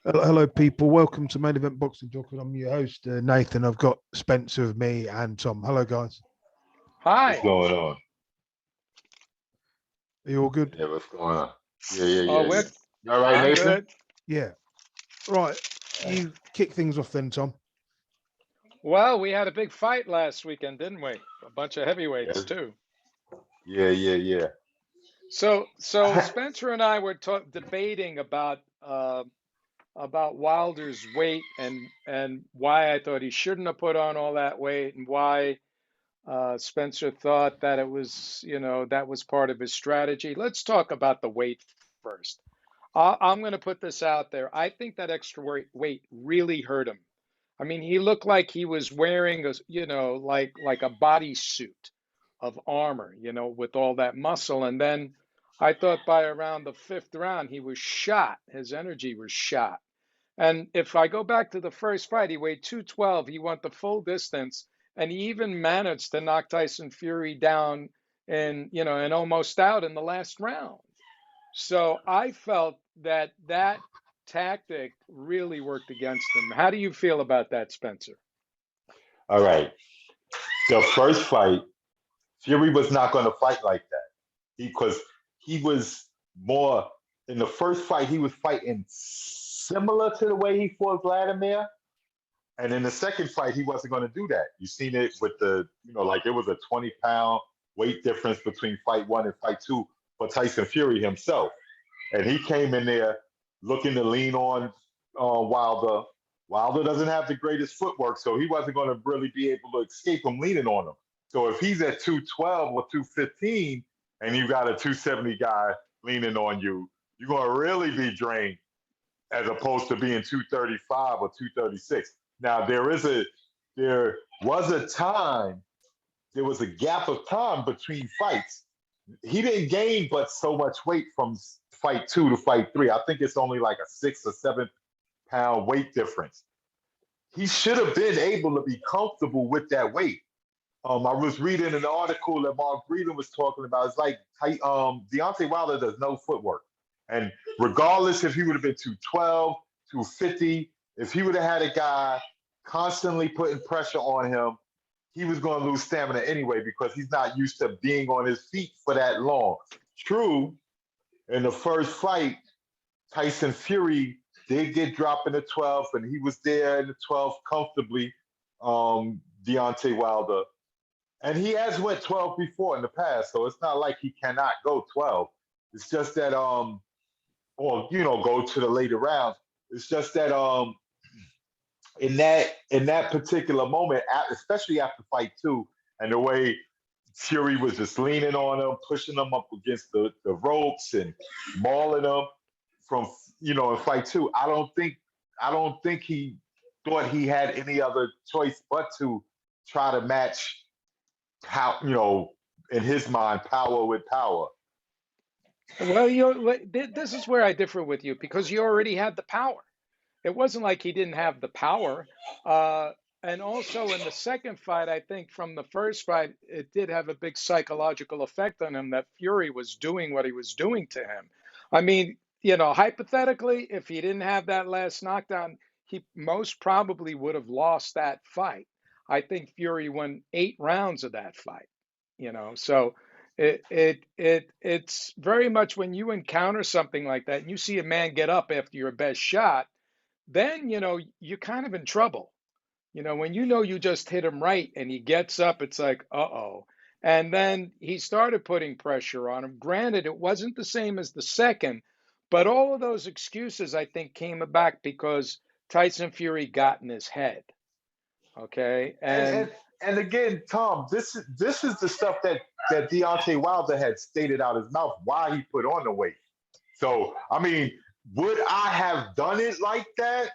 Hello, people. Welcome to Main Event Boxing Talk. I'm your host, Nathan. I've got Spencer with me and Tom. Hello, guys. What's Hi. going on? Are you all good? Yeah, what's going on? Yeah. We're You all right, I'm Nathan? good. Yeah. Right. You kick things off then, Tom. Well, we had a big fight last weekend, didn't we? A bunch of Yes. heavyweights too. Yeah. So Spencer and I were debating about Wilder's weight and why I thought he shouldn't have put on all that weight and why Spencer thought that it was, that was part of his strategy. Let's talk about the weight first. I'm going to put this out there. I think that extra weight really hurt him. I mean, he looked like he was wearing like a bodysuit of armor, with all that muscle. And then I thought by around the fifth round, he was shot. His energy was shot. And if I go back to the first fight, he weighed 212. He went the full distance, and he even managed to knock Tyson Fury down and almost out in the last round. So I felt that tactic really worked against him. How do you feel about that, Spencer? All right. The first fight, Fury was not going to fight like that. Because he was more in the first fight. He was fighting similar to the way he fought Vladimir, and in the second fight, he wasn't going to do that. You seen it with like it was a 20-pound weight difference between fight one and fight two for Tyson Fury himself. And he came in there looking to lean on Wilder. Wilder doesn't have the greatest footwork, so he wasn't going to really be able to escape him leaning on him. So if he's at 212 or 215 and you got a 270 guy leaning on you, you're going to really be drained as opposed to being 235 or 236. Now there was a time, there was a gap of time between fights. He didn't gain but so much weight from fight two to fight three. I think it's only like a 6 or 7 pound weight difference. He should have been able to be comfortable with that weight. I was reading an article that Mark Breeden was talking about. It's like Deontay Wilder does no footwork. And regardless if he would have been 212, 250, if he would have had a guy constantly putting pressure on him, he was going to lose stamina anyway because he's not used to being on his feet for that long. True, in the first fight, Tyson Fury did get dropped in the 12th, and he was there in the 12th comfortably, Deontay Wilder. And he has went 12 before in the past, so it's not like he cannot go 12. It's just that or go to the later rounds. It's just that in that particular moment, especially after fight two, and the way Fury was just leaning on him, pushing him up against the ropes and mauling him from in fight two. I don't think he thought he had any other choice but to try to match how in his mind power with power. Well, this is where I differ with you because you already had the power. It wasn't like he didn't have the power. Uh, and also in the second fight, I think from the first fight, it did have a big psychological effect on him that Fury was doing what he was doing to him. I mean, hypothetically, if he didn't have that last knockdown, he most probably would have lost that fight. I think Fury won 8 rounds of that fight, so it's very much when you encounter something like that and you see a man get up after your best shot, then you're kind of in trouble. When you just hit him right and he gets up, it's like, uh-oh. And then he started putting pressure on him. Granted, it wasn't the same as the second, but all of those excuses, I think, came back because Tyson Fury got in his head. Okay. And And and and again, Tom, this is the stuff that Deontay Wilder had stated out his mouth why he put on the weight. So I mean, would I have done it like that?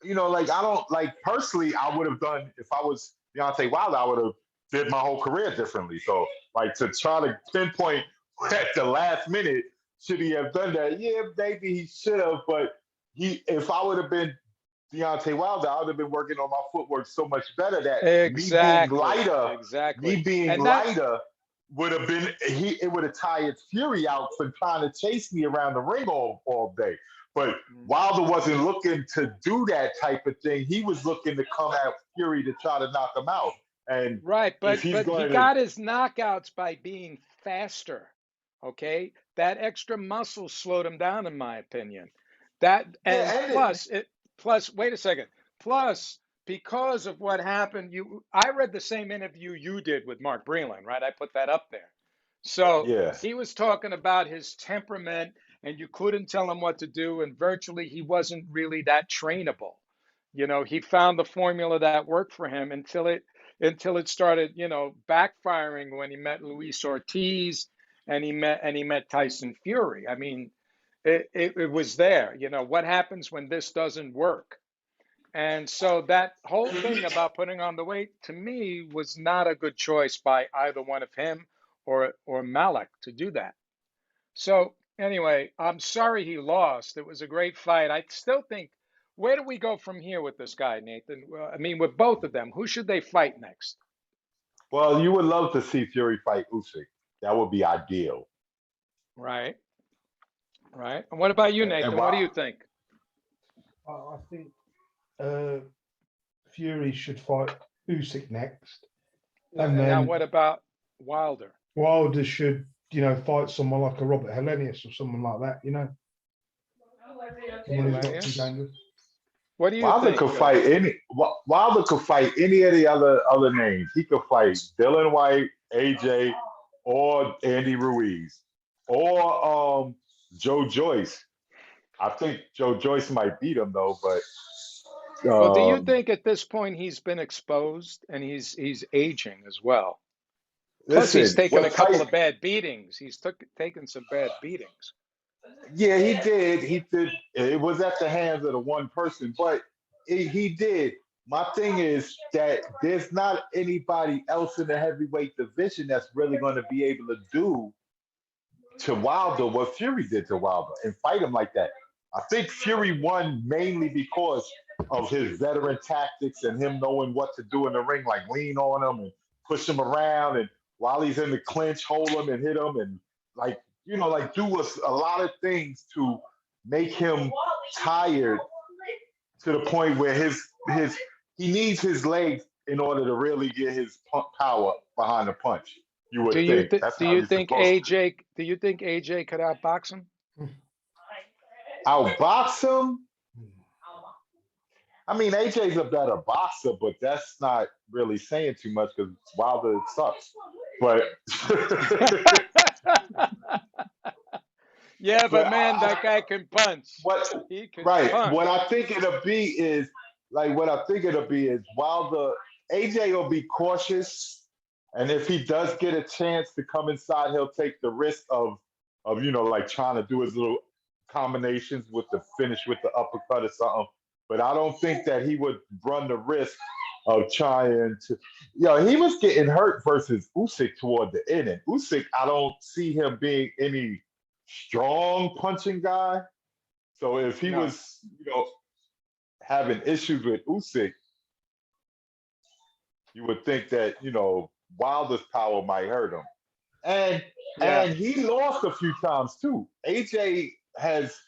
Like I don't like personally. I would have done if I was Deontay Wilder. I would have did my whole career differently. So like to try to pinpoint at the last minute, should he have done that? Yeah, maybe he should have. But if I would have been Deontay Wilder, I would have been working on my footwork so much better that exactly, exactly. me being And that lighter would have been it would have tired Fury out for trying to chase me around the ring all day. But Wilder wasn't looking to do that type of thing. He was looking to come at Fury to try to knock him out. And Right, if but he's he going to, got his knockouts by being faster. Okay, that extra muscle slowed him down, in my opinion. That and yeah, and plus wait a second. Plus, because of what happened, I read the same interview you did with Mark Breland, right? I put that up there. So yeah, he was talking about his temperament, and you couldn't tell him what to do, and virtually he wasn't really that trainable. He found the formula that worked for him until it started, backfiring when he met Luis Ortiz and he met Tyson Fury. I mean, it was there. What happens when this doesn't work? And so that whole thing about putting on the weight to me was not a good choice by either one of him or Malik to do that. So anyway, I'm sorry he lost. It was a great fight. I still think, where do we go from here with this guy, Nathan? Well, I mean, with both of them, who should they fight next? well, you would love to see Fury fight Usyk. That would be ideal. Right, right. And what about you, And Nathan? What do you think? I think Fury should fight Usyk next, and Now, then what about Wilder? Wilder should, fight someone like a Robert Helenius or someone like that. Someone who's not too Helenius? dangerous. What do you Wilder think? could fight Wilder could fight any of the other names. He could fight Dylan White, AJ, or Andy Ruiz, or Joe Joyce. I think Joe Joyce might beat him though, but Well, do you think at this point he's been exposed and he's aging as well? Plus, he's listen, taken a what couple Tyson, of bad beatings. He's taken some bad beatings. yeah, he did. He did. It was at the hands of the one person, but he did. My thing is that there's not anybody else in the heavyweight division that's really going to be able to do to Wilder what Fury did to Wilder and fight him like that. I think Fury won mainly because of his veteran tactics and him knowing what to do in the ring, like lean on him and push him around, and while he's in the clinch, hold him and hit him, and like do a lot of things to make him tired to the point where he needs his legs in order to really get his power behind the punch. You would think that's Do how you you're think supposed to AJ? Do you think AJ could outbox him? outbox him. I mean, AJ's a better boxer, but that's not really saying too much because Wilder sucks. But Yeah, but man, I, that guy can punch. what He can right? punch. What I think it'll be is Wilder. AJ will be cautious, and if he does get a chance to come inside, he'll take the risk of like trying to do his little combinations with the finish with the uppercut or something. But I don't think that he would run the risk of trying to. He was getting hurt versus Usyk toward the end. And Usyk, I don't see him being any strong punching guy. So if he No. was, having issues with Usyk, you would think that Wilder's power might hurt him. And Yeah. and he lost a few times too. AJ has,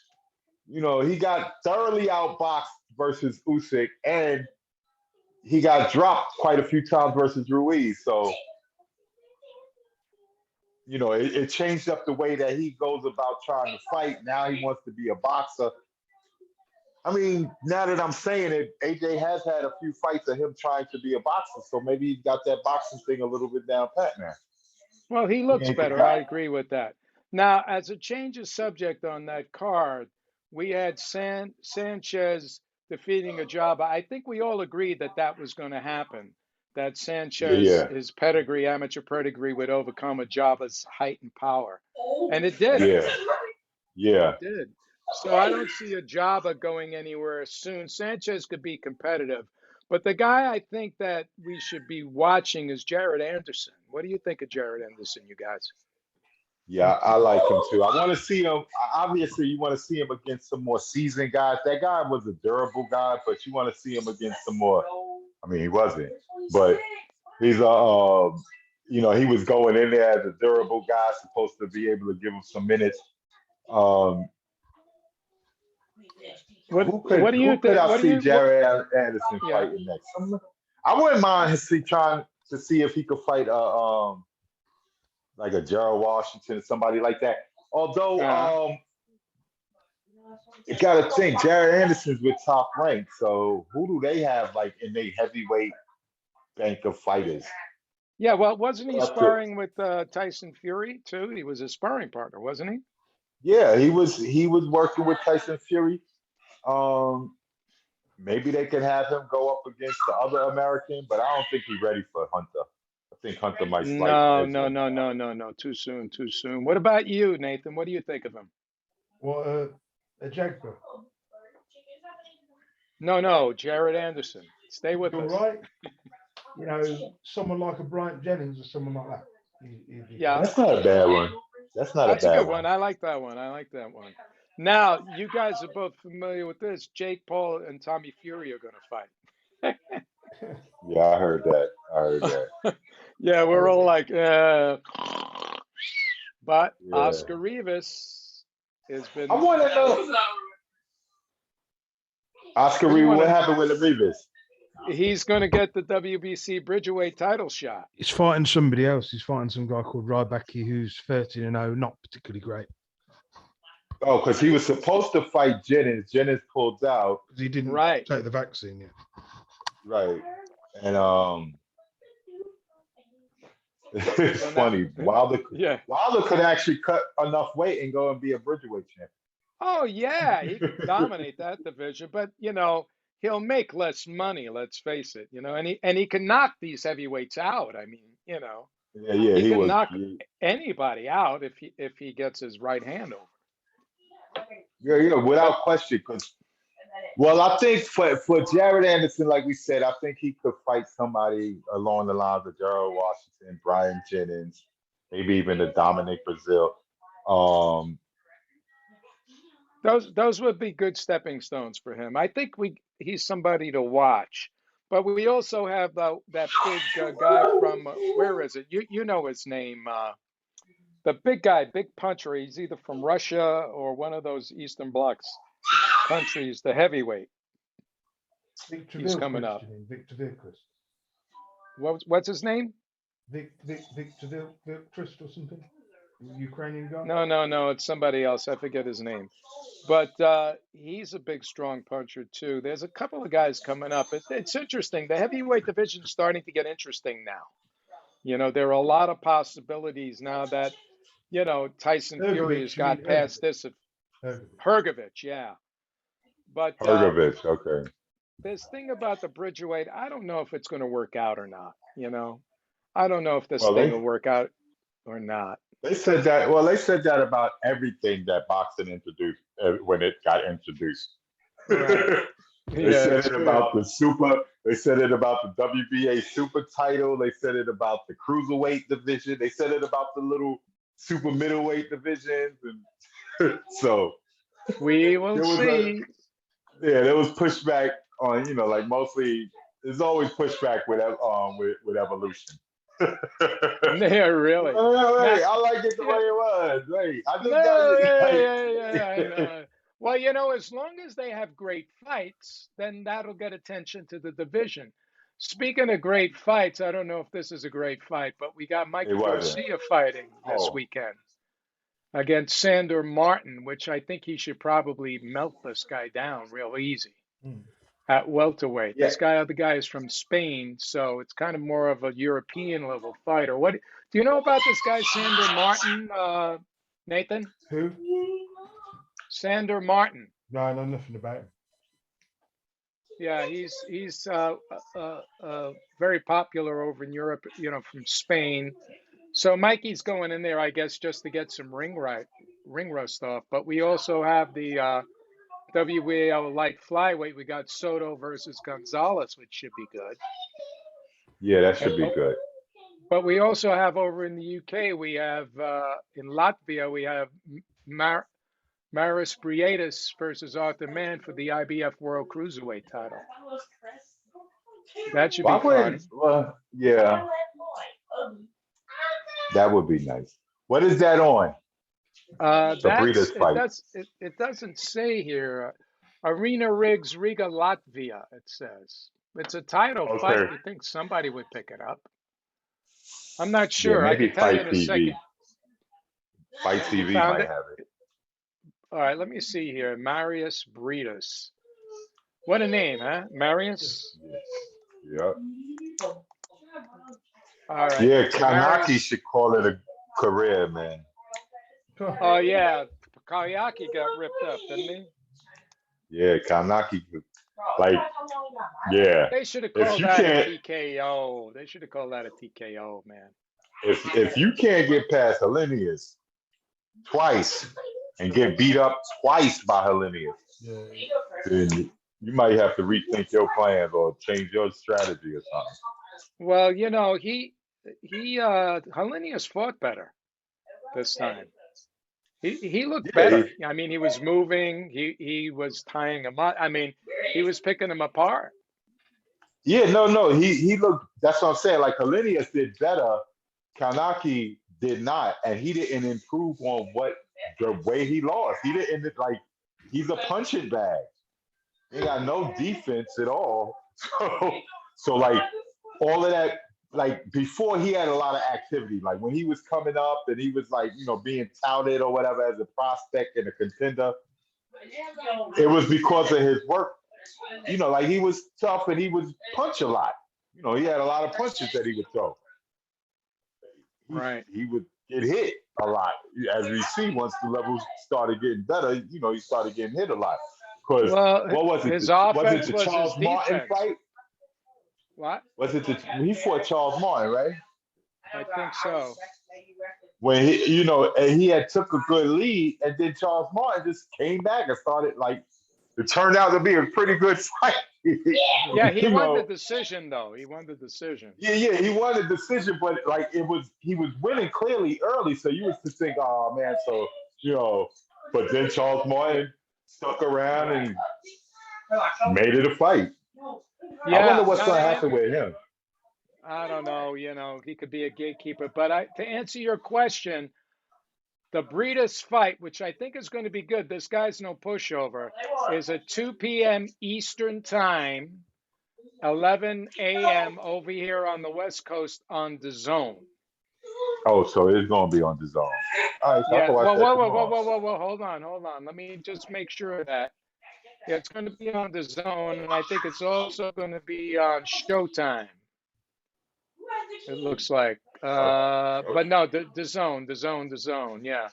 he got thoroughly outboxed versus Usyk, and he got dropped quite a few times versus Ruiz. So, it changed up the way that he goes about trying to fight. Now he wants to be a boxer. I mean, now that I'm saying it, AJ has had a few fights of him trying to be a boxer. So maybe he's got that boxing thing a little bit down pat now. Well, he He looks ain't the better. I guy. agree with that. Now, as a change of subject on that card, we had Sanchez defeating Ajaba. I think we all agreed that that was going to happen. That Sanchez, Yeah, his pedigree, amateur pedigree, would overcome Ajaba's height and power, and it did. yeah, yeah. It did. So I don't see Ajaba going anywhere soon. Sanchez could be competitive, but the guy I think that we should be watching is Jared Anderson. What do you think of Jared Anderson, you guys? Yeah, I like him too. I want to see him. Obviously, you want to see him against some more seasoned guys. That guy was a durable guy, but you want to see him against some more. I mean, he wasn't, but he's a he was going in there as a durable guy, supposed to be able to give him some minutes. Um, What who what could do you who could think? I What do see you what, Jared Anderson yeah. fighting next? I wouldn't mind trying to see if he could fight like a Gerald Washington or somebody like that. Although Uh, you gotta think Jared Anderson's with Top Rank, so who do they have like in their heavyweight bank of fighters? yeah, well, wasn't he Up to- sparring with Tyson Fury too? He was a sparring partner, wasn't he? yeah, he was working with Tyson Fury. Um, Maybe they could have him go up against the other American, but I don't think he's ready for Hunter. I think Hunter might slight No, edge no, him. no, no, no, no. Too soon, too soon. What about you, Nathan? What do you think of him? What a Jagger. No, no, Jared Anderson. Stay with All us. right. Someone like a Bryant Jennings or someone like that. He'd be Yeah. That's not a bad one. That's not a That's a bad good one. one. I like that one. I like that one. Now, you guys are both familiar with this. Jake Paul and Tommy Fury are going to fight. Yeah, I heard that. I heard that. Yeah, I we're heard all that. like, but Yeah. Oscar Rivas has I been. want to know, Oscar What do you Reed, want what to? happened with the Revis? He's going to get the WBC Bridgerweight title shot. He's fighting somebody else. He's fighting some guy called Rybaki who's 13-0, not particularly great. Oh, because he was supposed to fight Jennings. Jennings pulled out. Because he didn't Right. take the vaccine yet. Right. And it's So now, funny. Wilder yeah. could actually cut enough weight and go and be a Bridgerweight champion. Oh, yeah, he could dominate that division, but he'll make less money, let's face it, and he can knock these heavyweights out. I mean, Yeah, he he can was. knock anybody out if he gets his right hand over. Yeah, But without question. Well, I think for Jared Anderson, like we said, I think he could fight somebody along the lines of Gerald Washington, Brian Jennings, maybe even the Dominic Brazil. those would be good stepping stones for him. I think he's somebody to watch. But we also have that big guy from where is it? You know his name. The big guy, big puncher. He's either from Russia or one of those Eastern Blocs countries. The heavyweight. Victor He's coming up. Victor Vilchrist. What's his name? Victor Vilchrist or something? Ukrainian guy? No. It's somebody else. I forget his name. But he's a big, strong puncher too. There's a couple of guys coming up. It's interesting. The heavyweight division is starting to get interesting now. There are a lot of possibilities now that Tyson Fury has got past this. Hrgovic, yeah. But Hrgovic, okay. this thing about the Bridgerweight, I don't know if it's going to work out or not. I don't know if this thing will work out or not. They said that. Well, they said that about everything that boxing introduced when it got introduced. Right. They said it about the super. They said it about the WBA super title. They said it about the cruiserweight division. They said it about the little super middleweight divisions, and so we will see. There was pushback on, like mostly. There's always pushback with evolution. Yeah, really. Hey, I like it the way it was. Hey, I think yeah. Well, as long as they have great fights, then that'll get attention to the division. Speaking of great fights, I don't know if this is a great fight, but we got Mikey Garcia fighting this weekend against Sandor Martin, which I think he should probably melt this guy down real easy. At welterweight. Yeah. The other guy is from Spain, so it's kind of more of a European level fighter. What do you know about this guy, Sandor Martin, Nathan? Who? Sandor Martin. No, I know nothing about him. Yeah, he's very popular over in Europe, from Spain. So Mikey's going in there, I guess, just to get some ring rust off. But we also have the WBO light flyweight. We got Soto versus Gonzalez, which should be good. Yeah, that should be good. But we also have over in the UK, we have in Latvia, we have Maris Briedis versus Arthur Mann for the IBF World Cruiserweight title. That should be fun. Well, yeah. That would be nice. What is that on? The That's Breeders' fight. it doesn't say here. Arena Rigs Riga, Latvia, it says. It's a title fight. Okay. You think somebody would pick it up? I'm not Yeah, sure. I maybe could tell you Fight in a TV. second. Fight You TV found might it? have it. All right, let me see here. Marius Breedus. What a name, huh? Marius? Yeah. All right. Yeah, So Kanaki Marius. should call it a career, man. Oh, yeah. Kayaki got ripped up, didn't he? Yeah, Kanaki, like, yeah. They should have If called you that a can't, TKO. They should have called that a TKO, man. if you can't get past Hellenius twice and get beat up twice by Hellenius, Yeah. then you might have to rethink your plans or change your strategy or something. Well, Hellenius fought better this time. He looked Yeah, better. I mean, he was moving. He was tying him up. I mean, he was picking him apart. yeah, no. He looked. That's what I'm saying. Like Hellenius did better. Kanaki did not, and he didn't improve on the way he lost. He didn't like. He's a punching bag. He got no defense at all. So like all of that, like before he had a lot of activity. Like when he was coming up and he was like, being touted or whatever as a prospect and a contender, it was because of his work. Like he was tough and he would punch a lot. He had a lot of punches that he would throw. Right. He would get hit a lot. As we see, once the levels started getting better, he started getting hit a lot. Because Well, what was it? his Was it offense the was his Charles Martin defense. fight? What? Was it he fought Charles Martin, right? I think so. When and he had took a good lead, and then Charles Martin just came back and started like it turned out to be a pretty good fight. Yeah, he won the decision though. He won the decision. Yeah, he won the decision, but like he was winning clearly early, so you was to think, oh man, so but then Charles Martin stuck around and made it a fight. Yeah, I wonder what's no, going to happen with him. I don't know. He could be a gatekeeper. But to answer your question, the Breeders' fight, which I think is going to be good, this guy's no pushover, is at 2 p.m. Eastern Time, 11 a.m. over here on the West Coast on DAZN. Oh, so it's going to be on DAZN. All right, so Yeah. whoa. Whoa. Hold on. Let me just make sure of that. Yeah, it's going to be on DAZN, and I think it's also going to be on Showtime. It looks like. But no, the zone. Yeah.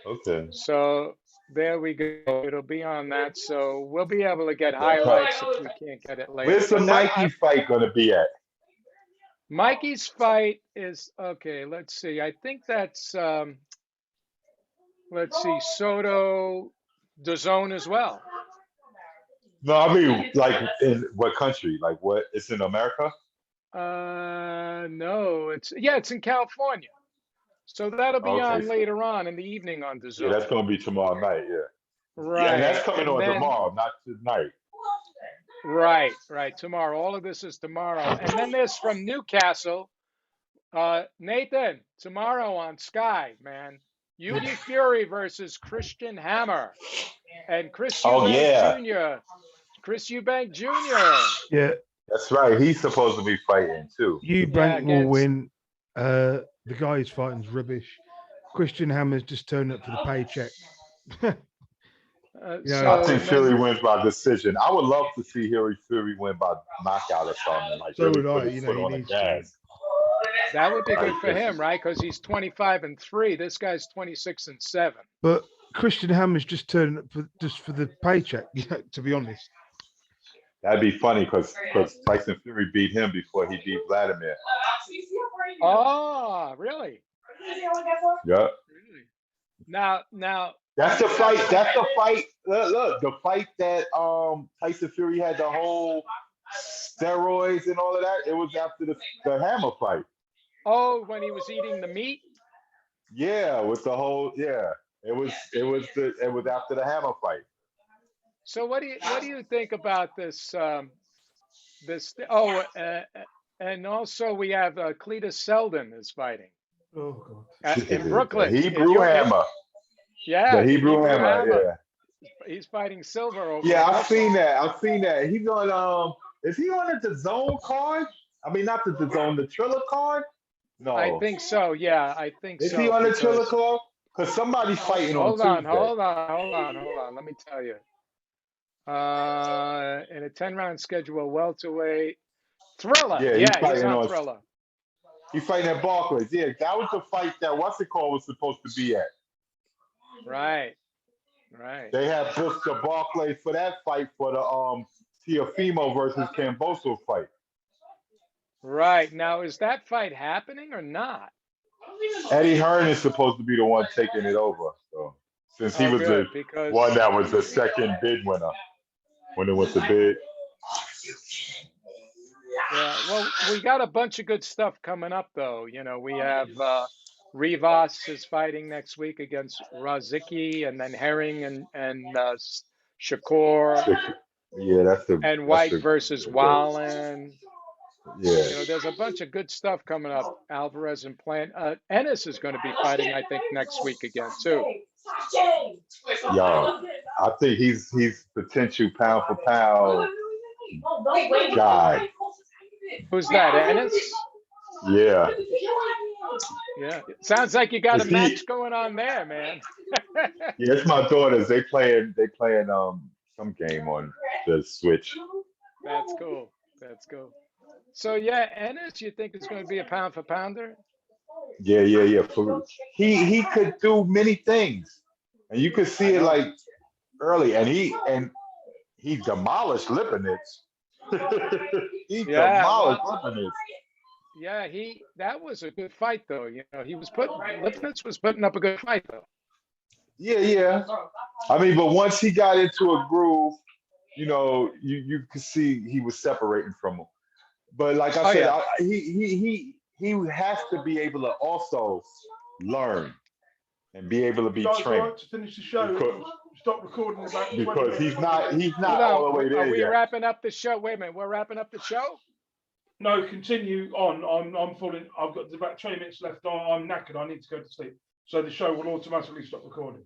Okay. So there we go. It'll be on that. So we'll be able to get highlights if we can't get it later. Where's the Mikey fight going to be at? Mikey's fight is okay. Let's see. I think that's let's see, Soto, DAZN as well. No, I mean like in what country? Like what? It's in America? No, it's in California. So that'll be on later on in the evening on DAZN. Yeah, that's going to be tomorrow night. Yeah. Right. Yeah, and that's coming on tomorrow, not tonight. Right. Tomorrow. All of this is tomorrow. And then there's from Newcastle, Nathan, tomorrow on Sky, man. Yuki Fury versus Christian Hammer. And Chris Eubank Jr. Chris Eubank Jr. Yeah. That's right. He's supposed to be fighting too. Eubank will win. The guy he's fighting's rubbish. Christian Hammer's just turned up for the paycheck. I think Fury wins by decision. I would love to see Fury win by knockout or something. Like so really would put I. his foot on the gas. That would be good for him, right? Because he's 25-3. This guy's 26-7. But Christian Hammer's just turning up for the paycheck. To be honest. That'd be funny because Tyson Fury beat him before he beat Vladimir. Oh, really? Yeah. Now. That's the fight. That's the fight. Look, the fight that Tyson Fury had the whole steroids and all of that. It was after the Hammer fight. Oh, when he was eating the meat. Yeah, with the whole It was after the Hammer fight. So what do you think about this? And also we have Cletus Selden is fighting. Oh in The Brooklyn. Hebrew Hammer. The Yeah, the Hebrew Hebrew Hammer. Hammer. Yeah. He's fighting Silver over Yeah, in I've Brooklyn. seen that. I've seen that. He's on is he on the zone card? I mean not the zone, the Triller card? I No. think so. Yeah, I think Is he so on the Triller because card? Because somebody's fighting on hold on, Tuesday. hold on. Let me tell you. In a 10-round schedule, welterweight. Thriller. Yeah, Yeah, he's on Thriller. he's fighting at Barclays. Yeah, that was the fight that what's it called was supposed to be at. Right. Right. They had booked the Barclays for that fight for the Teofimo versus Camboso fight. Right. Now, is that fight happening or not? Eddie Hearn is supposed to be the one taking it over. So since he Oh, was the good, because one that was the second bid winner when it was the bid. yeah, well, we got a bunch of good stuff coming up, though. We have Rivas is fighting next week against Razicki, and then Herring and Shakur, Yeah, and that's White a versus Wallen. yeah. There's a bunch of good stuff coming up. Alvarez and Plant. Ennis is going to be fighting, I think, next week again too. Yo, I think he's potential pound for pound guy. Who's that? Ennis? Yeah. Yeah. It sounds like you got a Is he? match going on there, man. Yeah, it's my daughters. They playing some game on the Switch. That's cool. That's cool. So yeah, Ennis, you think is going to be a pound for pounder? Yeah. He could do many things, and you could I see it know. like early, and he demolished Lipinets. He Yeah, demolished well, Lipinets. yeah, that was a good fight though. Lipnitz was putting up a good fight though. Yeah. I mean, but once he got into a groove, you could see he was separating from him. But like I Oh said, yeah. he has to be able to also learn and be able to be Guys, all trained right to finish the show. because, Stop recording in about 20 because minutes. he's Hold not all the way on. Are there we yet. wrapping up the show? Wait a minute. We're wrapping up the show? No, continue on. I'm falling. I've got about 20 minutes left. I'm knackered. I need to go to sleep. So the show will automatically stop recording.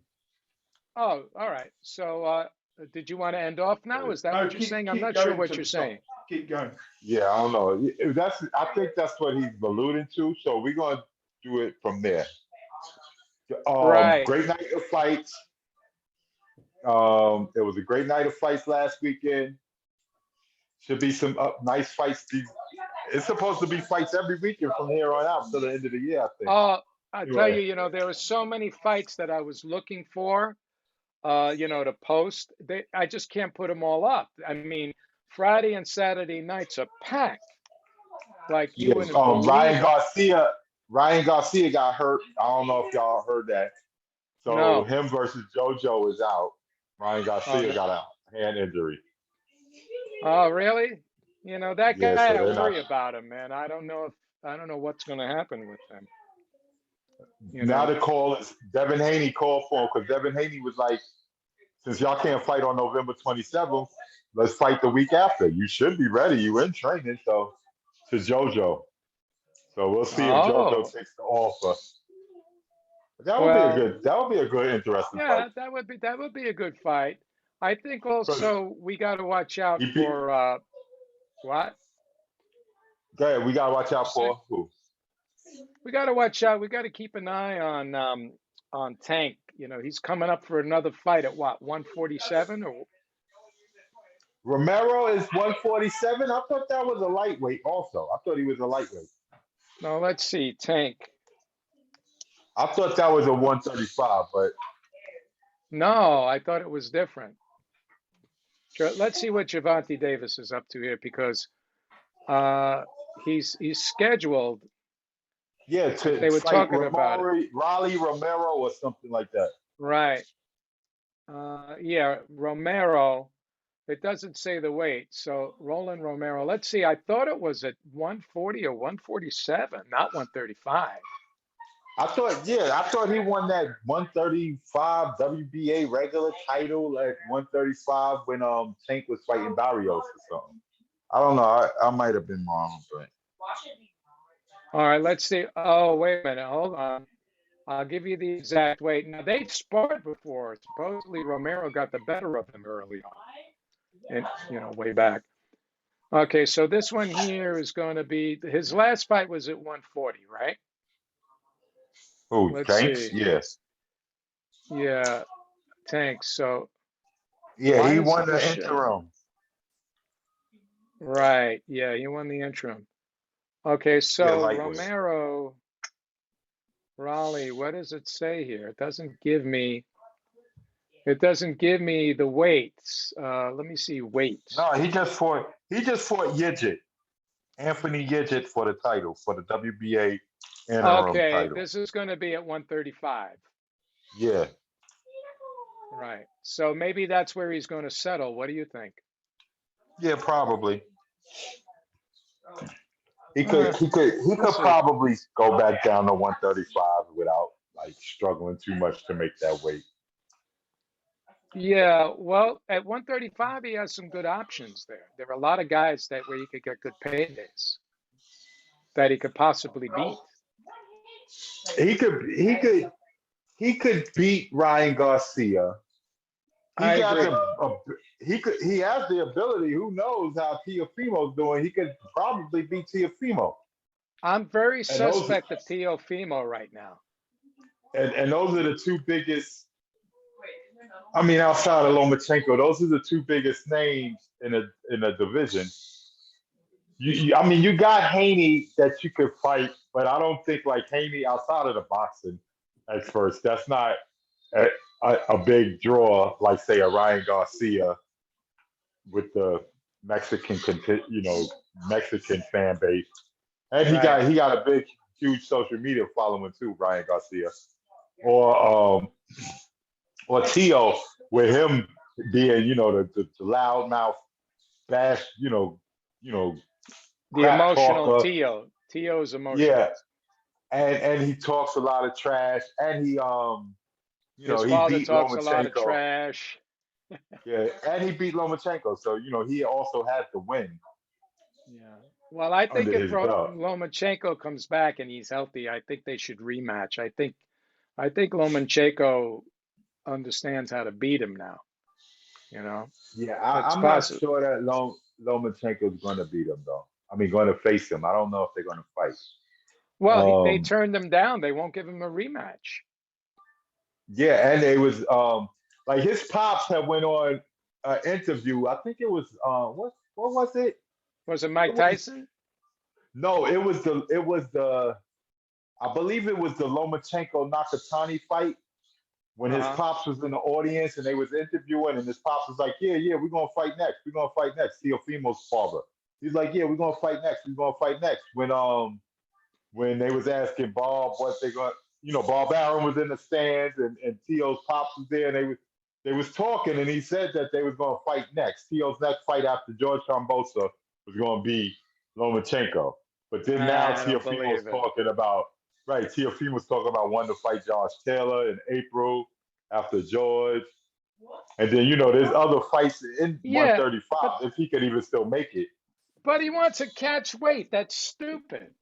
Oh, all right. So did you want to end off now? Is that No, what you're saying? I'm keep not sure going what till you're it stops. saying. Keep going. Yeah, I don't know. I think that's what he's alluding to. So we're gonna do it from there. Right. Great night of fights. It was a great night of fights last weekend. Should be some nice fights. It's supposed to be fights every weekend from here on out to the end of the year, I think. I tell Anyway. you, there were so many fights that I was looking for, to post. I just can't put them all up. I mean, Friday and Saturday nights are packed. Like you Yes, wouldn't believe it. Ryan Garcia got hurt. I don't know if y'all heard that. So No. him versus JoJo is out. Ryan Garcia no. got a hand injury. Oh, really? That Yeah, guy, so I they're not. worry about him, man. I don't know what's going to happen with him. Now the call is Devin Haney called for him because Devin Haney was like, since y'all can't fight on November 27th, let's fight the week after. You should be ready. You in training, so to JoJo. So we'll see if Oh, JoJo takes the offer. That would well, be a good interesting fight. yeah, that would be a good fight. I think also we got to watch out He beat, for what? go ahead, we gotta watch out Say? for who? We got to watch out. We got to keep an eye on Tank. He's coming up for another fight at what, 147 or Romero is 147. I thought that was a lightweight also. I thought he was a lightweight. no? Let's see, Tank. I thought that was a 135, but No, I thought it was different. Let's see what Gervonta Davis is up to here because he's scheduled. yeah, They to were fight talking about it. Raleigh Romero or something like that. Right. Yeah, Romero. It doesn't say the weight. So Roland Romero. Let's see. I thought it was at 140 or 147, not 135. I thought he won that 135 WBA regular title at 135 when Tank was fighting Barrios or something. I don't know. I might have been wrong, but All right, let's see. Oh, wait a minute. Hold on. I'll give you the exact weight. Now, they've sparred before. Supposedly, Romero got the better of him early on, and way back. Okay, so this one here is going to be his last fight was at 140, right? Who, Let's Tanks? see. Yes. Yeah, Tanks. So Yeah, why he doesn't won this the show? interim. Right. Yeah, he won the interim. Okay, Yeah, so lightweight. Romero, Raleigh, what does it say here? It doesn't give me. It doesn't give me the weights. Let me see weights. No, he just fought Yigit, Anthony Yigit for the title, for the WBA interim Okay, title. this is going to be at 135. Yeah. Right. So maybe that's where he's going to settle. What do you think? Yeah, probably. He Uh, could he could he we'll could see. probably go back down to 135 without like struggling too much to make that weight. Yeah, well, at 135, he has some good options there. There are a lot of guys that where you could get good paydays that he could possibly beat. He could beat Ryan Garcia. He I got agree. he has the ability. Who knows how Teofimo's doing? He could probably beat Teofimo. I'm very And those suspect of Teofimo right now. and those are the two biggest. I mean, outside of Lomachenko, those are the two biggest names in a division. I mean, you got Haney that you could fight, but I don't think like Haney outside of the boxing at first. That's not a, a big draw like say a Ryan Garcia with the Mexican fan base, and he Right. got he got a big huge social media following too, Ryan Garcia, or or Tio with him being the loudmouth bash The crap emotional talker. Tio. Tio's Yeah, emotional. and he talks a lot of trash, and His he father beat talks a lot of Lomachenko. trash. Yeah, and he beat Lomachenko, so he also had the win Yeah. Well, I think under if his belt. Lomachenko comes back and he's healthy, I think they should rematch. I think Lomachenko understands how to beat him now. You know, Yeah, it's I'm not possible. sure that Lomachenko's going to beat him though. I mean, going to face him. I don't know if they're going to fight. Well, they Um, turned him down. They won't give him a rematch. yeah, and it was like his pops had went on an interview. I think it was what was it? Was it It Mike was Tyson? no, it was the I believe it was the Lomachenko Nakatani fight when his Uh-huh. pops was in the audience and they was interviewing, and his pops was like, "Yeah, we're gonna fight next. We're gonna fight next." Teofimo's father. He's like, "Yeah, we're gonna fight next. We're gonna fight next." When they was asking Bob what they going, Bob Aaron was in the stands and Tio's pops was there, and they was talking, and he said that they was gonna fight next. Tio's next fight after George Kambosa was gonna be Lomachenko. But then now I don't Teofimo's believe it. talking about right. Teofimo's talking about wanting to fight Josh Taylor in April after George. And then there's other fights in Yeah, but 135 if he could even still make it. he wants to catch weight. That's stupid.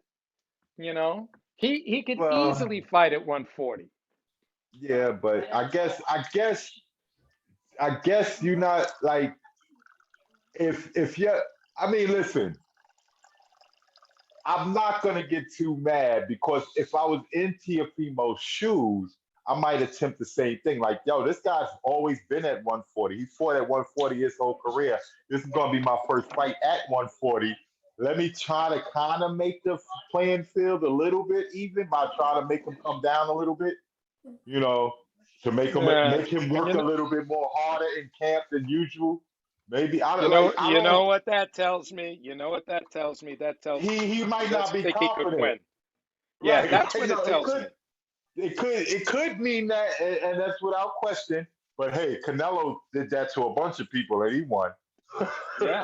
You know, he could Well, easily fight at 140. yeah, but I guess you're not like if you're. I mean, listen, I'm not gonna get too mad because if I was in Tiafimo's shoes, I might attempt the same thing. Like, yo, this guy's always been at 140. He fought at 140 his whole career. This is gonna be my first fight at 140. Let me try to kind of make the playing field a little bit even by trying to make him come down a little bit. You know, to Yeah, make him you work a know, little bit more harder in camp than usual. Maybe I don't like. I you know don't. what that tells me. You know what that tells me. That tells He me he might not doesn't be think he could confident. win. Yeah, Right. that's what it It tells could me. it could mean that, and that's without question. But hey, Canelo did that to a bunch of people, and he won. Yeah,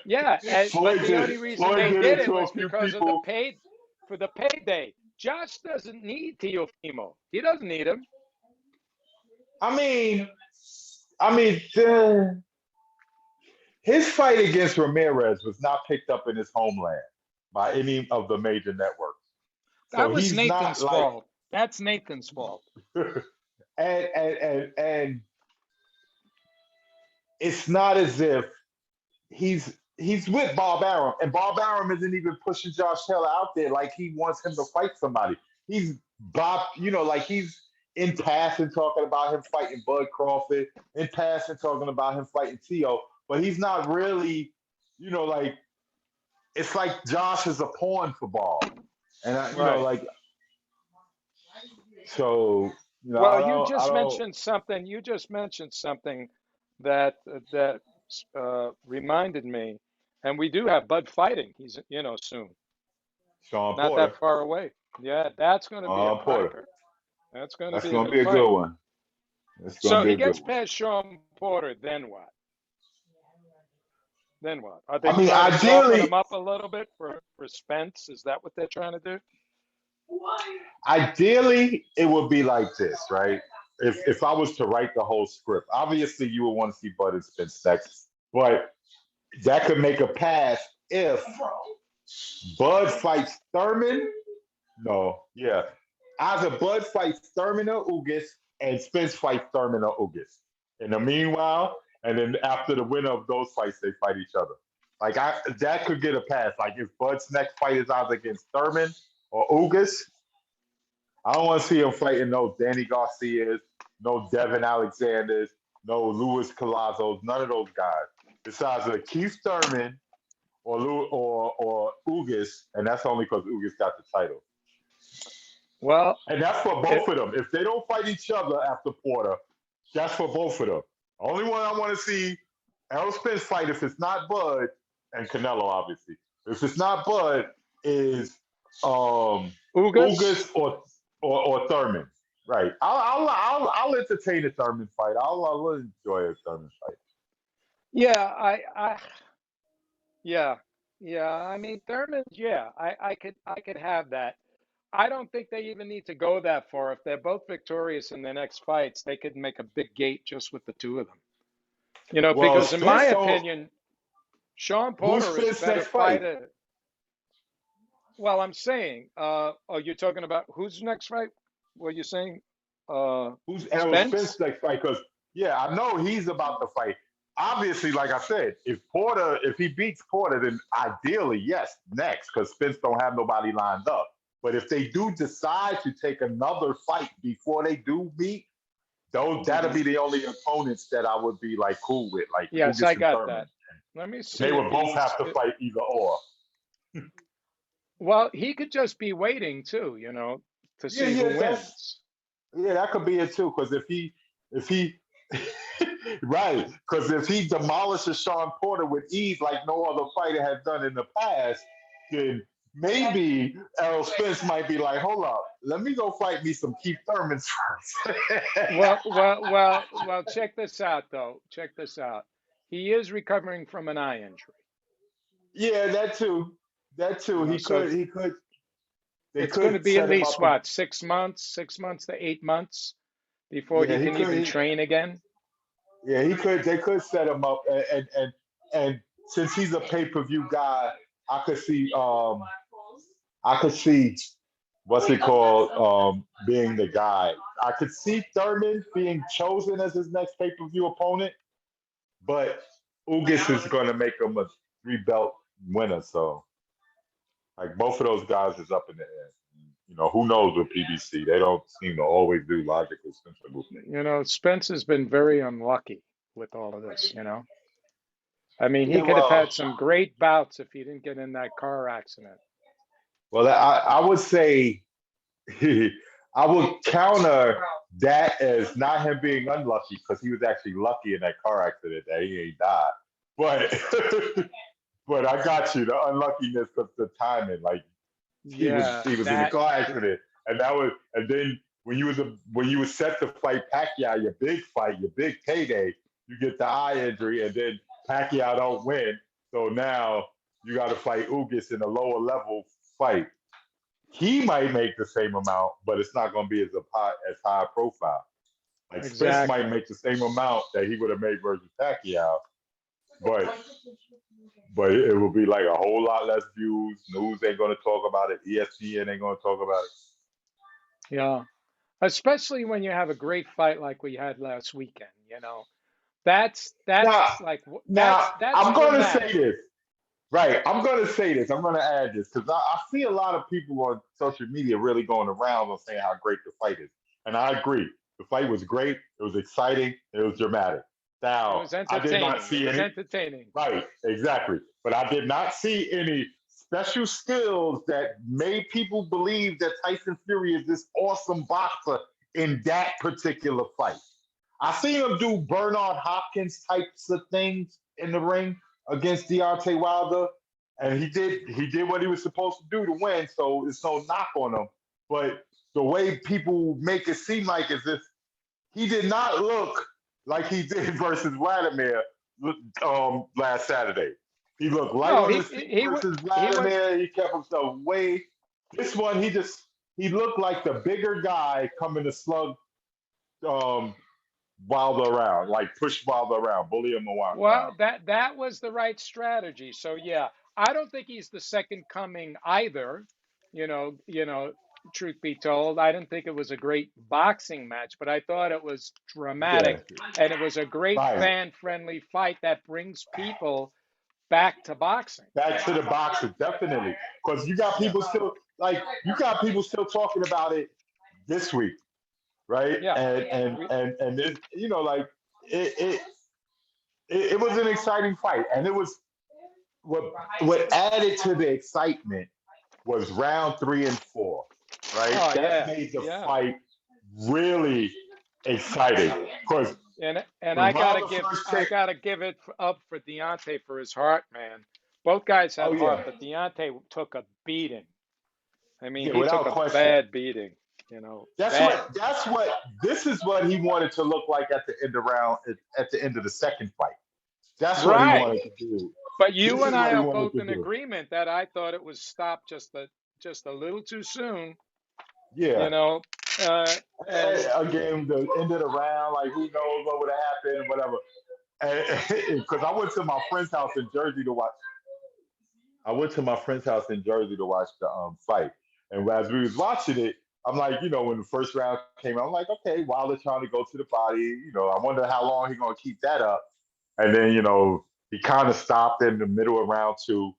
yeah, but the only reason Floyd they did did it it to was a few because of the people. payday. Josh doesn't need Teofimo. He doesn't need him. I mean, his fight against Ramirez was not picked up in his homeland. by any of the major networks. That So was he's not Nathan's like, fault. That's Nathan's fault. and it's not as if he's with Bob Arum, and Bob Arum isn't even pushing Josh Taylor out there like he wants him to fight somebody. He's Bob, like he's in passing talking about him fighting Bud Crawford, in passing talking about him fighting Tio, but he's not really, like it's like Josh is a pawn for Bob, and Right. like so. Well, I don't. You just mentioned something that reminded me, and we do have Bud fighting. He's soon, Sean not Porter. that far away. Yeah, that's going to be a Porter. cracker. That's going to That's be a going to good be a fight. good one. That's going to So be he a good gets one. past Sean Porter, then what? Then what? Are they I mean, trying to soften ideally, him up a little bit for Spence? Is that what they're trying to do? ideally, it would be like this, right? If I was to write the whole script, obviously you would want to see Bud and Spence next, but that could make a pass if Bud fights Thurman. No, yeah, either Bud fights Thurman or Ugas, and Spence fights Thurman or Ugas. In the meanwhile, and then after the winner of those fights, they fight each other. Like that could get a pass. Like if Bud's next fight is either against Thurman or Ugas, I don't want to see him fighting no Danny Garcias, no Devin Alexanders, no Luis Colazos, none of those guys. It's either Keith Thurman or Ugas, and that's only because Ugas got the title. Well, And that's for both of them. If they don't fight each other after Porter, that's for both of them. Only one I want to see Errol Spence fight, if it's not Bud, and Canelo, obviously. If it's not Bud, is Ugas or Thurman. Right. I'll entertain a Thurman fight. I'll enjoy a Thurman fight. yeah, yeah, yeah. I mean, Thurman, yeah, I could have that. I don't think they even need to go that far. If they're both victorious in their next fights, they could make a big gate just with the two of them. Well, Because in my Spence don't. opinion, Sean Who's Porter is Spence's better next fight? fighter. Well, I'm saying, you're talking about who's next fight? What you saying? Who's Errol Spence? Spence next fight? Because I know he's about to fight. Obviously, like I said, if he beats Porter, then ideally, yes, next, because Spence don't have nobody lined up. But if they do decide to take another fight before they do meet, that'll be the only opponents that I would be like cool with, like Yes, Ugas I and got Thurman. that. Let me see They if would both have to he's. fight either or. Well, he could just be waiting too, to see who wins. That could be it too. Because if he right, because if he demolishes Sean Porter with ease like no other fighter has done in the past, then maybe Errol Spence might be like, hold up, let me go fight me some Keith Thurman first. Well. Check this out, though. Check this out. He is recovering from an eye injury. Yeah, that too. That too. He So could. He could. They it's going to could be at set him least up. what, 6 months, 6 months to 8 months before Yeah, he he can could. even train again. Yeah, he could. They could set him up, and since he's a pay per view guy, I could see. I could see what's it called being the guy. I could see Thurman being chosen as his next pay per view opponent, but Ugas is going to make him a 3-belt winner. So, like both of those guys is up in the air. Who knows with PBC? They don't seem to always do logical, sensible things. Spence has been very unlucky with all of this. I mean, he Yeah, could have well, had some great bouts if he didn't get in that car accident. I would say I would counter that as not him being unlucky because he was actually lucky in that car accident that he ain't died. But but I got you the unluckiness of the timing. Like he was Yeah, in a car accident, and then when you were set to fight Pacquiao, your big fight, your big payday, you get the eye injury, and then Pacquiao don't win. So now you got to fight Ugas in a lower level fight. He might make the same amount, but it's not going to be as high profile. Like Spence might exactly. make the same amount that he would have made versus Pacquiao, but it will be like a whole lot less views. News ain't gonna talk about it. ESPN ain't gonna talk about it. Yeah. Especially when you have a great fight like we had last weekend, you know. That's Now, like that's I'm gonna say dramatic. this. Right, I'm gonna say this. I'm gonna add this because I see a lot of people on social media really going around and saying how great the fight is, and I agree. The fight was great. It was exciting. It was dramatic. It Now, was I did not entertaining. It see was any. entertaining. Right, exactly. But I did not see any special skills that made people believe that Tyson Fury is this awesome boxer in that particular fight. I seen him do Bernard Hopkins types of things in the ring against Deontay Wilder, and he did what he was supposed to do to win. So it's no knock on him. But the way people make it seem like as if he did not look like he did versus Vladimir last Saturday. He looked light No, on his feet versus he went. Vladimir. He kept himself way. This one, he looked like the bigger guy coming to slug um, Wilder around, like push Wilder around, bully him Well, around. that was the right strategy. So yeah, I don't think he's the second coming either. Truth be told, I didn't think it was a great boxing match, but I thought it was Yeah, dramatic and it was a great right. fan-friendly fight that brings people back to boxing. Back to the boxer, definitely, because Yeah. you got people still talking about it this week, right? Yeah. We And this, like it, it it was an exciting fight, and it was what added to the excitement was round 3 and 4, right? Oh That yeah. made the Yeah. fight really exciting because And when Wilder first I came, gotta give it up for Deontay for his heart, man. Both guys had oh heart, yeah, but Deontay took a beating. I mean, yeah, he took without a question. bad beating, That's bad. what this is what he wanted to look like at the end of at the end of the second fight. That's what he Right. wanted to do. But This you and is I what he are wanted both to in do. agreement that I thought it was stopped just a little too soon, you Yeah. know. And Again, the end of the round, like who knows what would have happened, whatever. Because I went to my friend's house in Jersey to watch. I went to my friend's house in Jersey to watch the fight, and as we was watching it, I'm like, when the first round came out, I'm like, okay, Wilder trying to go to the body. I wonder how long he gonna keep that up. And then he kind of stopped in the middle of round 2.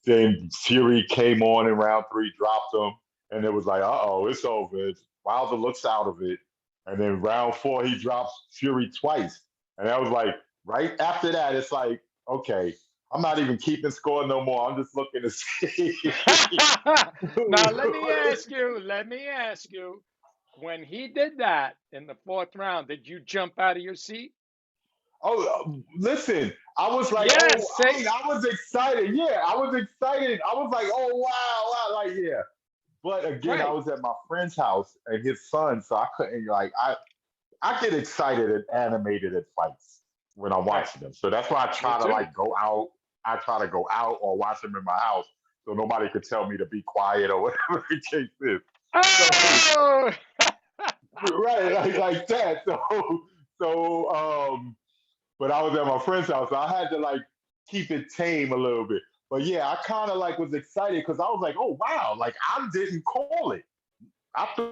Then Fury came on in round 3, dropped him, and it was like, oh, it's over. Wilder looks out of it, and then round 4 he drops Fury twice, and that was like right after that. It's like, okay, I'm not even keeping score no more. I'm just looking to see. now let me ask you, when he did that in the fourth round, did you jump out of your seat? Oh, listen, I was like, Yes, say I was excited. Yeah, I was excited. I was like, oh wow, wow, like yeah. But again, I right. was at my friend's house and his son, so I couldn't I get excited and animated at fights when I'm Right. watching them. So that's why I Me try to too. like go out. I try to go out or watch them in my house so nobody could tell me to be quiet or whatever the case is. So Oh, right, like that. So but I was at my friend's house, so I had to like keep it tame a little bit. But yeah, I kind of like was excited because I was like, oh wow, like I didn't call it. I